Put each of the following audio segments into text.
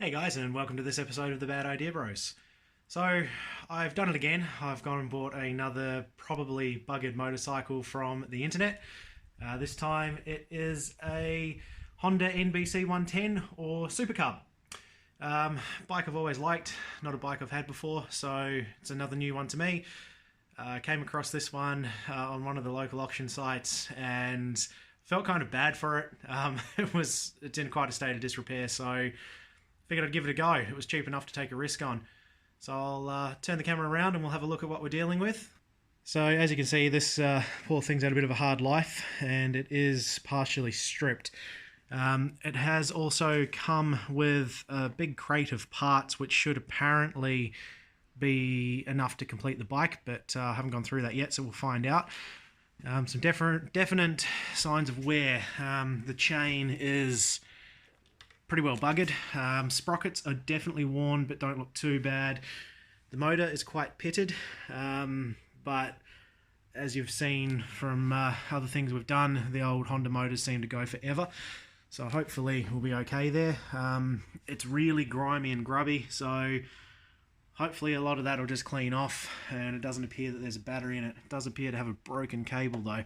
Hey guys, and welcome to this episode of the Bad Idea Bros. So, I've done it again. I've gone and bought another probably buggered motorcycle from the internet. This time it is a Honda NBC110 or Super Cub. Bike I've always liked, not a bike I've had before, so it's another new one to me. Came across this one on one of the local auction sites and felt kind of bad for it. It's in quite a state of disrepair, so figured I'd give it a go. It was cheap enough to take a risk on. So I'll turn the camera around and we'll have a look at what we're dealing with. So as you can see, this poor thing's had a bit of a hard life and it is partially stripped. It has also come with a big crate of parts which should apparently be enough to complete the bike, but I haven't gone through that yet, so we'll find out. Some definite signs of wear. The chain is pretty well buggered. Sprockets are definitely worn but don't look too bad. The motor is quite pitted, but as you've seen from other things we've done, the old Honda motors seem to go forever, so hopefully we'll be okay there. It's really grimy and grubby, so hopefully a lot of that will just clean off, and it doesn't appear that there's a battery in it. It does appear to have a broken cable though.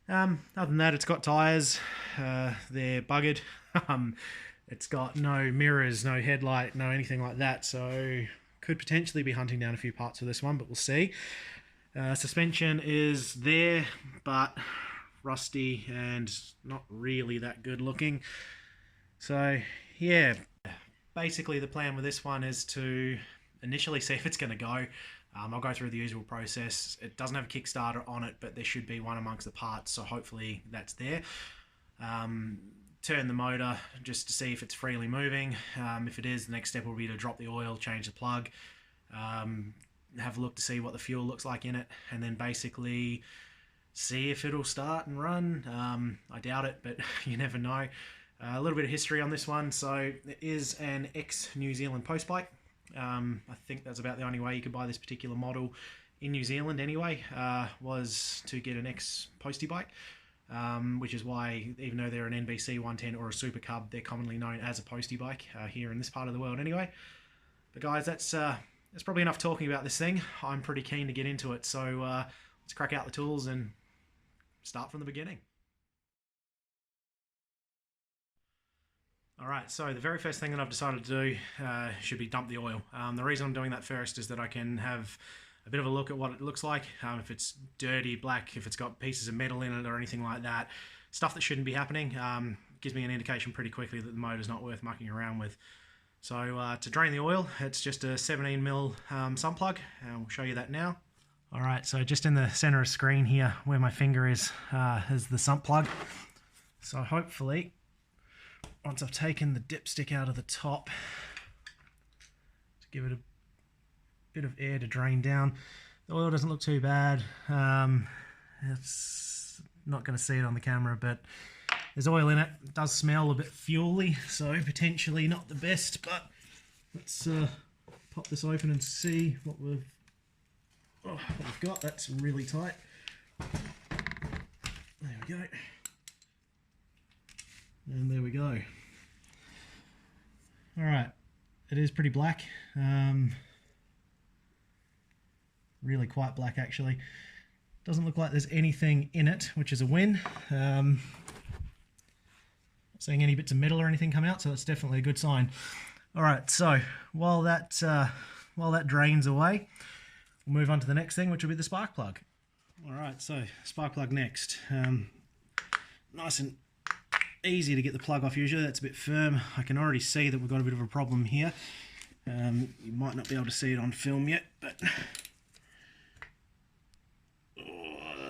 Other than that, it's got tyres. They're buggered. It's got no mirrors, no headlight, no anything like that, so could potentially be hunting down a few parts for this one, but we'll see. Suspension is there, but rusty and not really that good looking. So yeah, basically the plan with this one is to initially see if it's going to go. I'll go through the usual process. It doesn't have a kickstarter on it, but there should be one amongst the parts, so hopefully that's there. Turn the motor just to see if it's freely moving. If it is, the next step will be to drop the oil, change the plug, have a look to see what the fuel looks like in it, and then basically see if it'll start and run. I doubt it, but you never know. A little bit of history on this one. So it is an ex-New Zealand Postie Bike. I think that's about the only way you could buy this particular model in New Zealand anyway, was to get an ex-Postie Bike. Which is why, even though they're an NBC110 or a Super Cub, they're commonly known as a Postie Bike here in this part of the world anyway. But guys, that's probably enough talking about this thing. I'm pretty keen to get into it, so let's crack out the tools and start from the beginning. Alright, so the very first thing that I've decided to do should be dump the oil. The reason I'm doing that first is that I can have a bit of a look at what it looks like, if it's dirty, black, if it's got pieces of metal in it or anything like that. Stuff that shouldn't be happening. Gives me an indication pretty quickly that the motor's not worth mucking around with. So to drain the oil, it's just a 17mm sump plug, and we'll show you that now. Alright, so just in the center of the screen here, where my finger is the sump plug. So hopefully, once I've taken the dipstick out of the top, to give it a bit of air to drain down. The oil doesn't look too bad. It's not going to see it on the camera, but there's oil in it. It does smell a bit fuely, so potentially not the best, but let's pop this open and see what we've got. That's really tight. There we go. And there we go. Alright, it is pretty black. Really quite black actually. Doesn't look like there's anything in it, which is a win. Not seeing any bits of metal or anything come out, so that's definitely a good sign. Alright, so while that drains away, we'll move on to the next thing, which will be the spark plug. Alright, so spark plug next. Nice and easy to get the plug off usually. That's a bit firm. I can already see that we've got a bit of a problem here. You might not be able to see it on film yet, but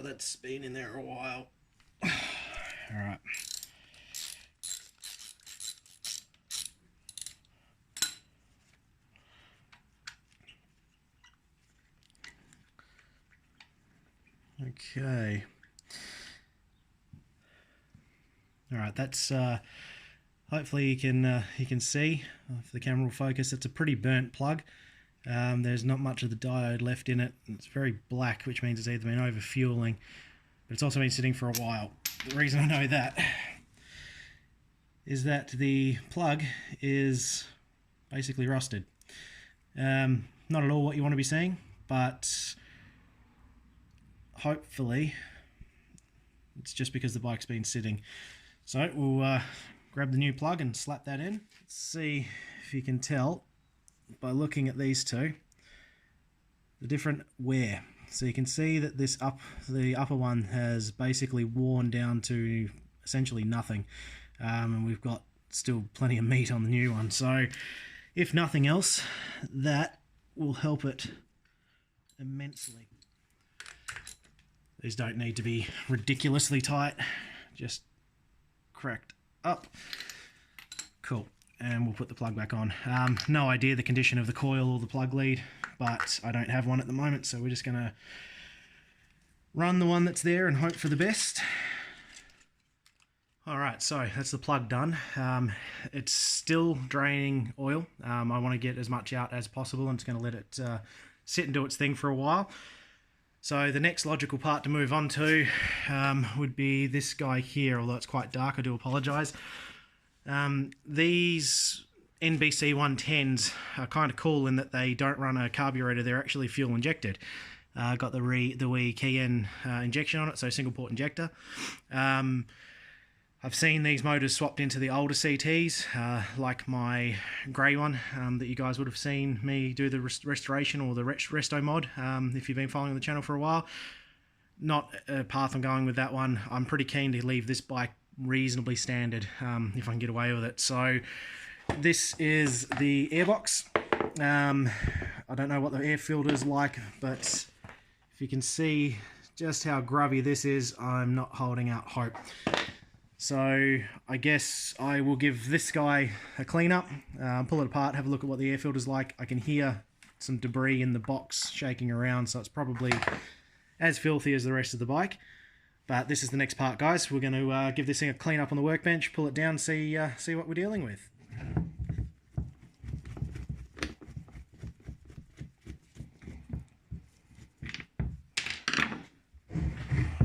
that's been in there a while. Alright. Okay. Alright, that's hopefully you can see if the camera will focus. It's a pretty burnt plug. There's not much of the diode left in it. It's very black, which means it's either been over fueling, but it's also been sitting for a while. The reason I know that is that the plug is basically rusted. Not at all what you want to be seeing, but hopefully it's just because the bike's been sitting. So we'll grab the new plug and slap that in. Let's see if you can tell by looking at these two the different wear. So you can see that the upper one has basically worn down to essentially nothing, and we've got still plenty of meat on the new one. So if nothing else, that will help it immensely. These don't need to be ridiculously tight, just cracked up. Cool, and we'll put the plug back on. No idea the condition of the coil or the plug lead, but I don't have one at the moment, so we're just gonna run the one that's there and hope for the best. Alright, so that's the plug done. It's still draining oil. I want to get as much out as possible. I'm just going to let it sit and do its thing for a while. So the next logical part to move on to would be this guy here, although it's quite dark, I do apologise. These NBC110s are kind of cool in that they don't run a carburetor, they're actually fuel injected. Got the wee KN injection on it, so single port injector. I've seen these motors swapped into the older CTs, like my grey one that you guys would have seen me do the restoration or the resto mod if you've been following the channel for a while. Not a path I'm going with that one. I'm pretty keen to leave this bike reasonably standard if I can get away with it. So this is the airbox. I don't know what the air filter's like, but if you can see just how grubby this is, I'm not holding out hope. So I guess I will give this guy a clean up, pull it apart, have a look at what the air filter's like. I can hear some debris in the box shaking around, so it's probably as filthy as the rest of the bike. But this is the next part, guys. We're going to give this thing a clean up on the workbench, pull it down, see what we're dealing with.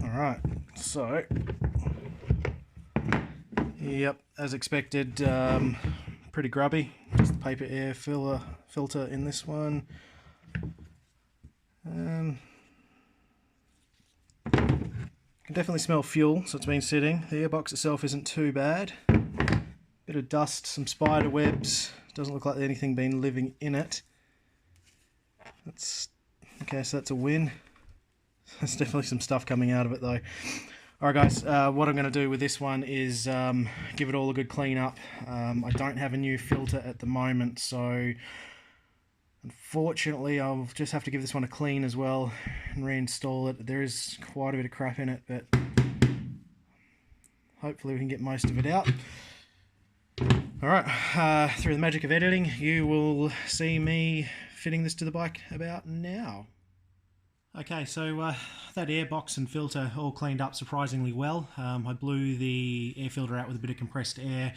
Alright, so yep, as expected, pretty grubby. Just the paper air filter in this one. Can definitely smell fuel, so it's been sitting. The airbox itself isn't too bad. Bit of dust, some spider webs. Doesn't look like anything been living in it. Okay, so that's a win. There's definitely some stuff coming out of it though. Alright guys, what I'm going to do with this one is give it all a good clean up. I don't have a new filter at the moment, so unfortunately I'll just have to give this one a clean as well and reinstall it. There is quite a bit of crap in it, but hopefully we can get most of it out. Alright, through the magic of editing, you will see me fitting this to the bike about now. Okay, so that airbox and filter all cleaned up surprisingly well. I blew the air filter out with a bit of compressed air.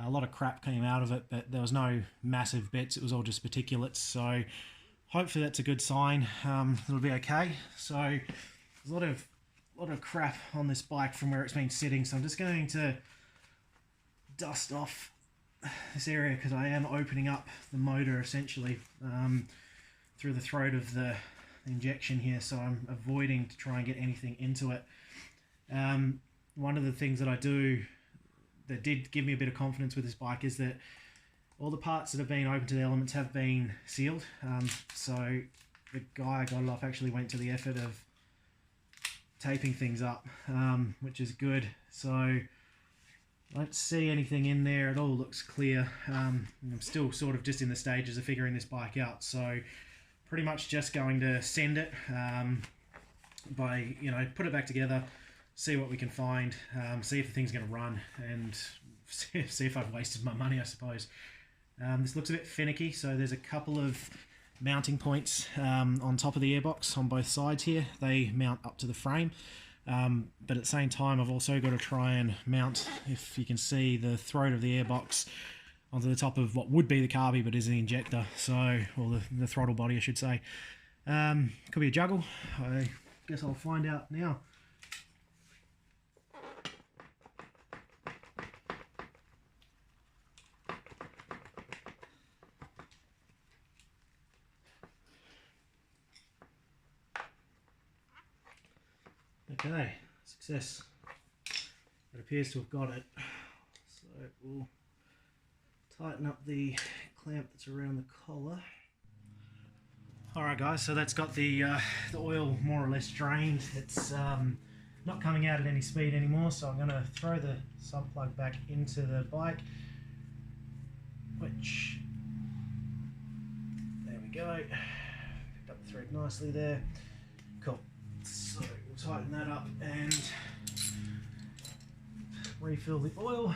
A lot of crap came out of it, but there was no massive bits. It was all just particulates, so hopefully that's a good sign. It'll be okay. So there's a lot of crap on this bike from where it's been sitting, so I'm just going to dust off this area because I am opening up the motor essentially through the throat of the injection here, so I'm avoiding to try and get anything into it. One of the things that I do that did give me a bit of confidence with this bike is that all the parts that have been open to the elements have been sealed, so the guy I got it off actually went to the effort of taping things up, which is good. So I don't see anything in there. It all looks clear. I'm still sort of just in the stages of figuring this bike out, so pretty much just going to send it by, put it back together, see what we can find, see if the thing's going to run, and see if I've wasted my money, I suppose. This looks a bit finicky, so there's a couple of mounting points on top of the airbox on both sides here. They mount up to the frame, but at the same time I've also got to try and mount, if you can see, the throat of the airbox onto the top of what would be the carby but is the injector, or the throttle body I should say. Could be a juggle. I guess I'll find out now. Okay, success. It appears to have got it. So we'll tighten up the clamp that's around the collar. Alright guys, so that's got the oil more or less drained. It's not coming out at any speed anymore, so I'm going to throw the sump plug back into the bike, which, there we go, picked up the thread nicely there. Cool. So we'll tighten that up and refill the oil.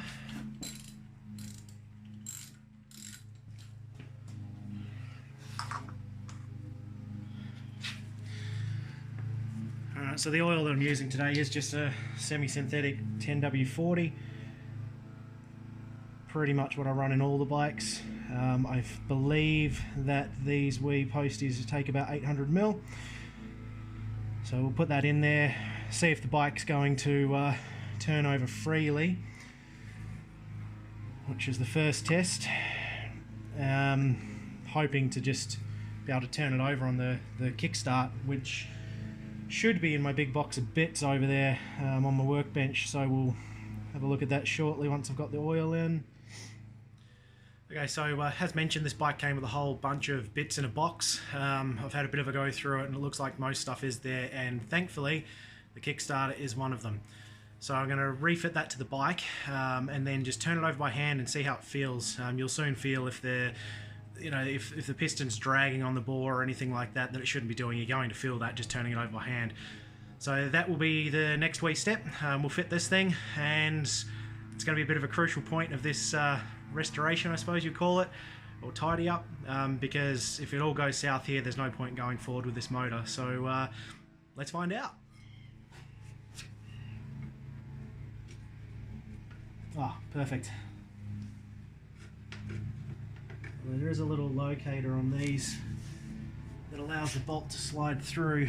Alright, so the oil that I'm using today is just a semi-synthetic 10W40. Pretty much what I run in all the bikes. I believe that these wee posties take about 800ml. So we'll put that in there, see if the bike's going to turn over freely, which is the first test. Hoping to just be able to turn it over on the kickstart, which should be in my big box of bits over there on my workbench. So we'll have a look at that shortly once I've got the oil in. Okay, so as mentioned, this bike came with a whole bunch of bits in a box. I've had a bit of a go through it and it looks like most stuff is there, and thankfully the kickstarter is one of them. So I'm going to refit that to the bike and then just turn it over by hand and see how it feels. You'll soon feel if if the piston's dragging on the bore or anything like that it shouldn't be doing. You're going to feel that just turning it over by hand. So that will be the next wee step. We'll fit this thing, and it's going to be a bit of a crucial point of this restoration, I suppose you call it, or tidy up, because if it all goes south here, there's no point going forward with this motor. So let's find out. Ah, perfect. Well, there is a little locator on these that allows the bolt to slide through.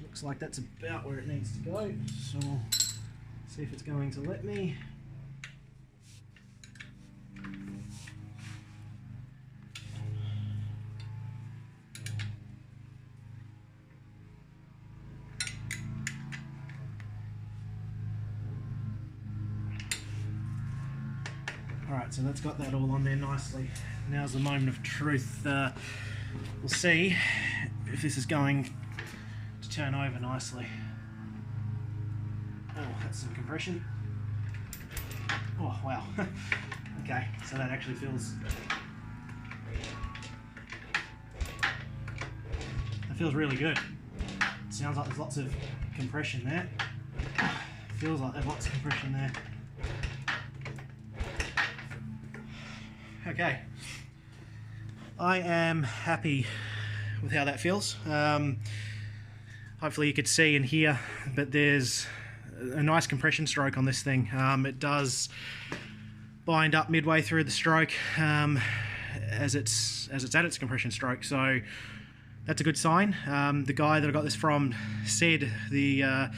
Looks like that's about where it needs to go, so we'll see if it's going to let me. Alright, so that's got that all on there nicely. Now's the moment of truth. We'll see if this is going to turn over nicely. Oh, that's some compression. Oh, wow. Okay, so that actually feels... That feels really good. It sounds like there's lots of compression there. Feels like there's lots of compression there. Okay, I am happy with how that feels. Hopefully you could see and hear, but there's a nice compression stroke on this thing. It does bind up midway through the stroke as it's at its compression stroke, so that's a good sign. The guy that I got this from said the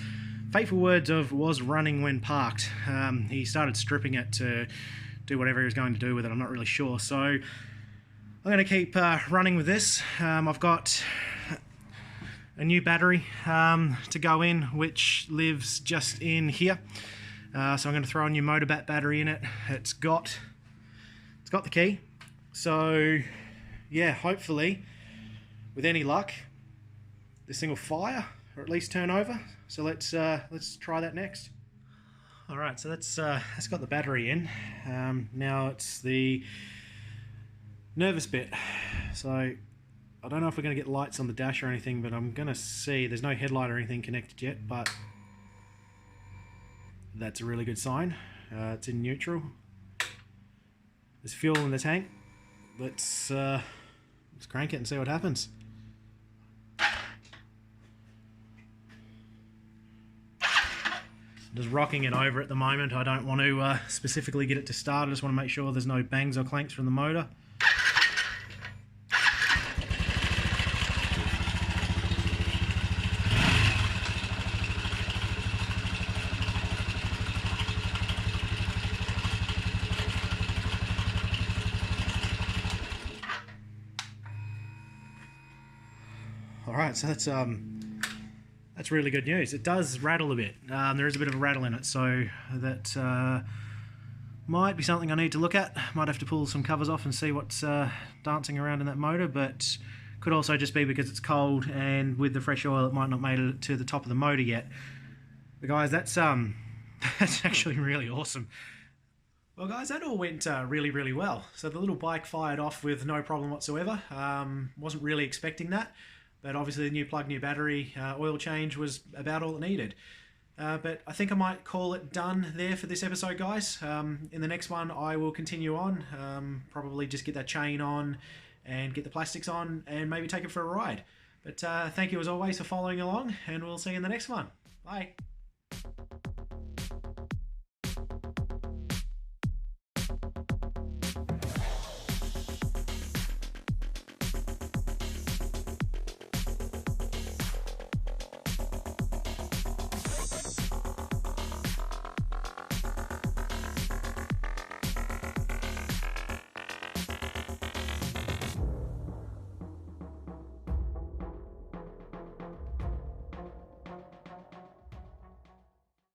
fateful words of "was running when parked." He started stripping it to do whatever he was going to do with it. I'm not really sure, so I'm going to keep running with this. I've got a new battery to go in, which lives just in here, so I'm going to throw a new Motorbat battery in it. It's got the key, so yeah, hopefully with any luck this thing will fire or at least turn over. So let's try that next. Alright, so that's got the battery in. Now it's the nervous bit. So I don't know if we're going to get lights on the dash or anything, but I'm going to see. There's no headlight or anything connected yet, but that's a really good sign. It's in neutral. There's fuel in the tank. Let's crank it and see what happens. Just rocking it over at the moment. I don't want to specifically get it to start. I just want to make sure there's no bangs or clanks from the motor. Alright, so that's That's really good news. It does rattle a bit. There is a bit of a rattle in it, so that might be something I need to look at. Might have to pull some covers off and see what's dancing around in that motor, but could also just be because it's cold and with the fresh oil it might not made it to the top of the motor yet. But guys, that's actually really awesome. Well guys, that all went really well. So the little bike fired off with no problem whatsoever. Wasn't really expecting that. But obviously the new plug, new battery, oil change was about all it needed. But I think I might call it done there for this episode, guys. In the next one, I will continue on. Probably just get that chain on and get the plastics on and maybe take it for a ride. But thank you as always for following along, and we'll see you in the next one. Bye.